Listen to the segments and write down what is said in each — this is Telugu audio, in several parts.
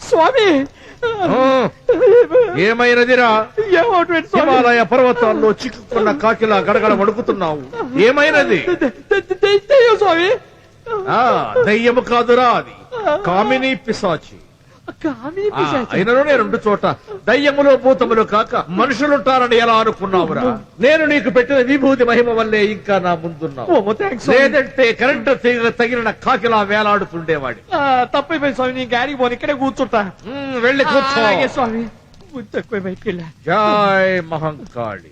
స్వామి ఏమైనదిరా? హిమాలయ పర్వతాల్లో చిక్కుకున్న కాకిలా గడగడ వణుకుతున్నావు. ఏమైనది? స్వామి దయ్యము కాదురా, అది కామిని పిశాచి. అయినను రెండు చోట దయ్యములో భూతములు కాక మనుషులుంటారని ఎలా అనుకున్నావురా? నేను నీకు పెట్టిన విభూతి మహిమ వల్లే ఇంకా నా ముందున్నావు. లేదంటే కరెంటు తగిలిన కాకిలా వేలాడుతుండేవాడి. తప్పైపోయింది స్వామి, నీ గాడికి పోను, ఇక్కడే కూర్చుంటా. వెళ్ళి కూర్చో స్వామి. తక్కువ బయటికి వెళ్ళా. జై Mahankali.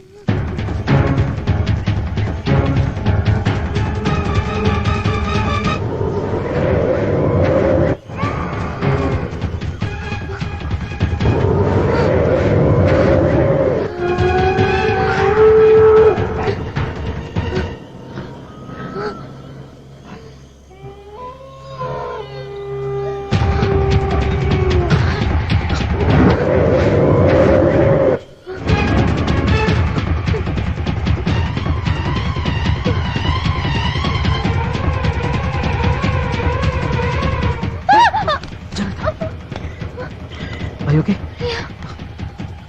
Okay. Yeah.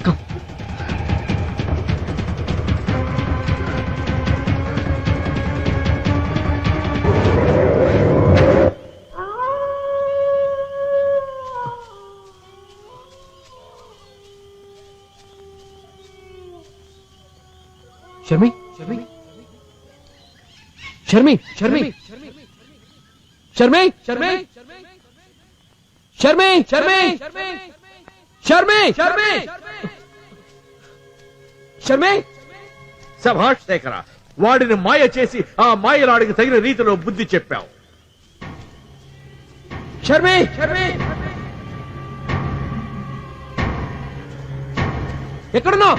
Come. Sharmi? Sharmi? Sharmi? Sharmi? Sharmi? Sharmi? Sharmi? Sharmi? शर्मी शर्मी शर्मी సభాష్ శేఖర, వాడిని మాయ చేసి ఆ మాయలాడికి తగిన రీతిలో బుద్ధి చెప్పావు. शर्मी शर्मी ఎక్కడున్నావు?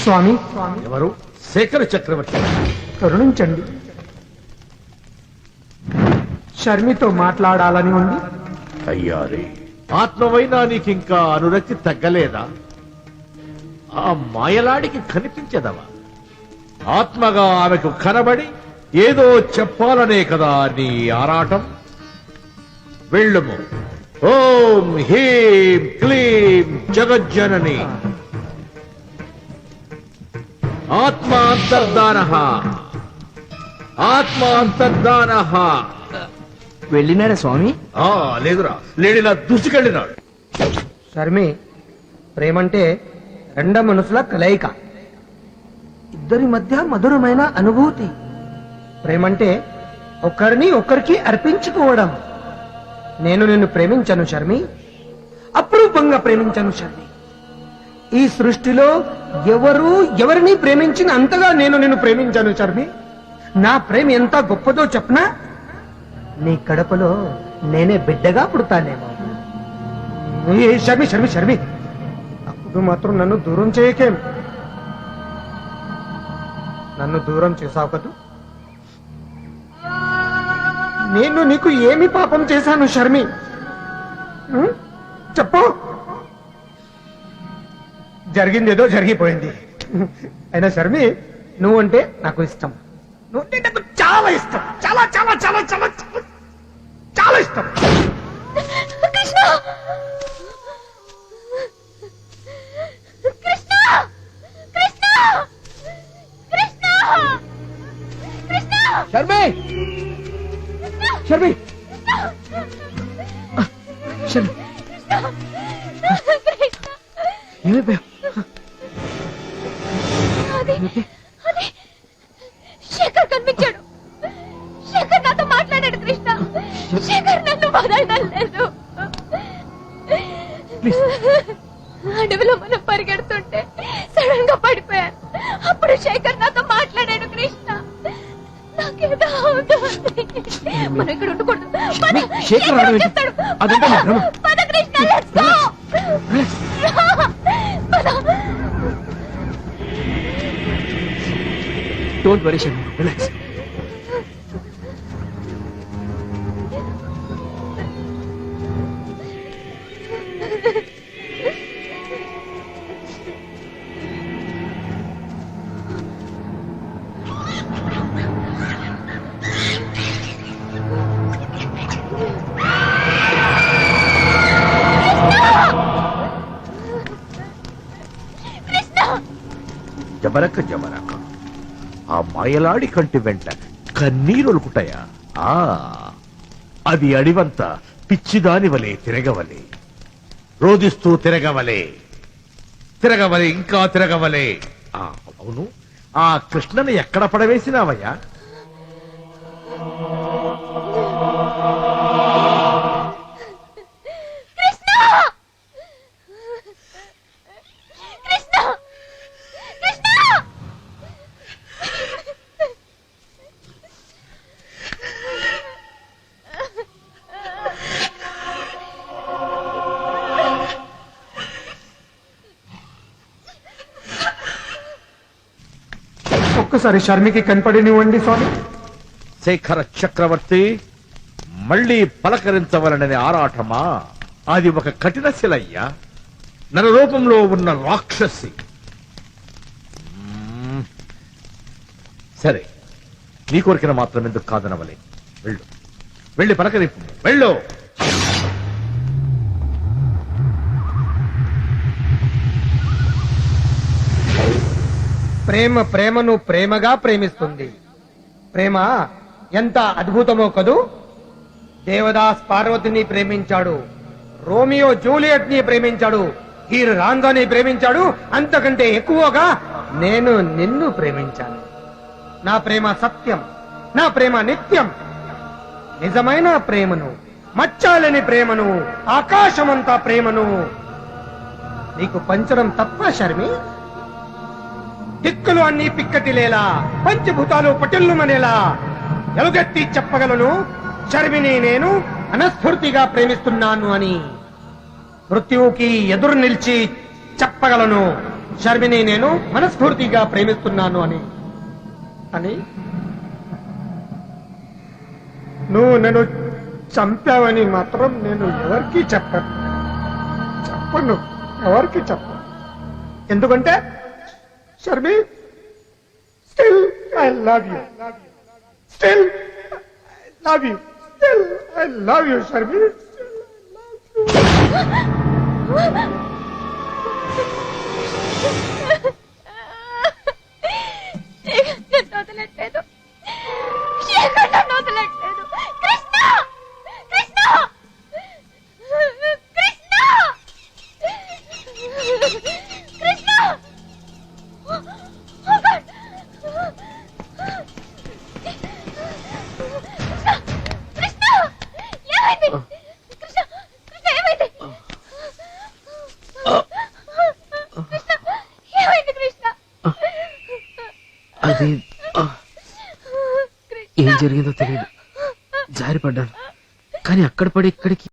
స్వామి ఎవరు? శేఖర చక్రవర్తి. కరుణించండి, షర్మితో మాట్లాడాలని ఉంది. అయ్యారే, ఆత్మవైనా నీకింకా అనురక్తి తగ్గలేదా? ఆ మాయలాడికి కనిపించదవా? ఆత్మగా ఆమెకు కనబడి ఏదో చెప్పాలనే కదా నీ ఆరాటం. వెళ్ళుము. ఓం హ్రీం క్లీం జగజ్జనని ఆత్మాంతర్దాన ఆత్మాంతర్దాన. వెళ్ళినాడా స్వామి? లేదురా, లేడిలా దూసుకెళ్ళినాడు. షర్మి, ప్రేమంటే రెండ మనసుల కలయిక, ఇద్దరి మధ్య మధురమైన అనుభూతి. ప్రేమంటే ఒకరిని ఒకరికి అర్పించుకోవడం. నేను నిన్ను ప్రేమించను షర్మి, అపురూపంగా ప్రేమించను షర్మి. ఈ సృష్టిలో ఎవరు ఎవరిని ప్రేమించిన అంతగా నేను నిన్ను ప్రేమించాను షర్మి. నా ప్రేమ ఎంత గొప్పదో చెప్పనా? నీ కడపలో నేనే బిడ్డగా పుడతానేమో. షర్మి షర్మి షర్మి, అప్పుడు మాత్రం నన్ను దూరం చేయకేం. నన్ను దూరం చేసావు కదూ. నేను నీకు ఏమి పాపం చేశాను షర్మి? చెప్పు. జరిగిందేదో జరిగిపోయింది. అయినా షర్మి, నువ్వంటే నాకు ఇష్టం. నువ్వంటే నాకు చాలా ఇష్టం. చాలా చాలా చాలా చాలా చాలా ఇష్టం. కృష్ణ కృష్ణ కృష్ణ కృష్ణ కృష్ణ షర్మి షర్మి షర్మి, ఏమైపోయావు? శేఖర్ కనిపించాడు. శేఖర్ నాతో మాట్లాడాడు. కృష్ణ, శేఖర్ నన్ను వదలడం లేదు. అడవిలో మనం పరిగెడుతుంటే సడన్ గా పడిపోయాను. అప్పుడు శేఖర్ నాతో మాట్లాడాడు. కృష్ణ, నాకేదో అవుతుంది. మనం ఇక్కడ ఉండకూడదు. పద Krishna, let's go. Don't worry, Sharmi. Relax. జబరక జబరక. ఆ మాయలాడి కంటి వెంట కన్నీరొలుకుటాయా? ఆ అది అడివంత పిచ్చిదాని వలె తిరగవలే, రోదిస్తూ తిరగవలే, తిరగవలే, ఇంకా తిరగవలే. అవును, ఆ కృష్ణని ఎక్కడ పడవేసినావయ్యా? కృష్ణ కృష్ణ కృష్ణ ఒక్కసారి షర్మికి కనపడినివ్వండి స్వామి. శేఖర చక్రవర్తి మళ్ళీ పలకరించవలనని ఆరాటమా? అది ఒక కఠిన శిలయ్యా, నరరూపంలో ఉన్న రాక్షసి. సరే, నీ కోరికను మాత్రం ఎందుకు కాదనవలే. వెళ్ళు, వెళ్ళి పలకరింపు, వెళ్ళు. ప్రేమ ప్రేమను ప్రేమగా ప్రేమిస్తుంది. ప్రేమ ఎంత అద్భుతమో కదూ. దేవదాస్ పార్వతిని ప్రేమించాడు, రోమియో జూలియట్ ని ప్రేమించాడు, హీర్ రాంగాని ప్రేమించాడు. అంతకంటే ఎక్కువగా నేను నిన్ను ప్రేమించాను. నా ప్రేమ సత్యం, నా ప్రేమ నిత్యం. నిజమైన ప్రేమను, మచ్చాలని ప్రేమను, ఆకాశమంతా ప్రేమను నీకు పంచడం తప్ప శర్మి? దిక్కులు అన్ని పిక్కటిలేలా, పంచభూతాలు పటిల్లుమనేలా ఎలుగెత్తి చెప్పగలను, శర్మిని నేను మనస్ఫూర్తిగా ప్రేమిస్తున్నాను అని. మృత్యువుకి ఎదురు నిలిచి చెప్పగలను, శర్మిని నేను మనస్ఫూర్తిగా ప్రేమిస్తున్నాను అని. అని నువ్వు నన్ను చంపావని మాత్రం నేను ఎవరికి చెప్పను, ఎవరికి చెప్పను. ఎందుకంటే Sharmi, still I love you. Still I love you. Still I love you, Sharmi. Still I love you. నన్ను వదలట్లేదు, శేఖర్ నన్ను వదలట్లేదు. కృష్ణ కృష్ణ కృష్ణ కృష్ణ. అది ఏం జరిగిందో తెలియదు, జారిపడ్డాను. కానీ అక్కడ పడి ఇక్కడికి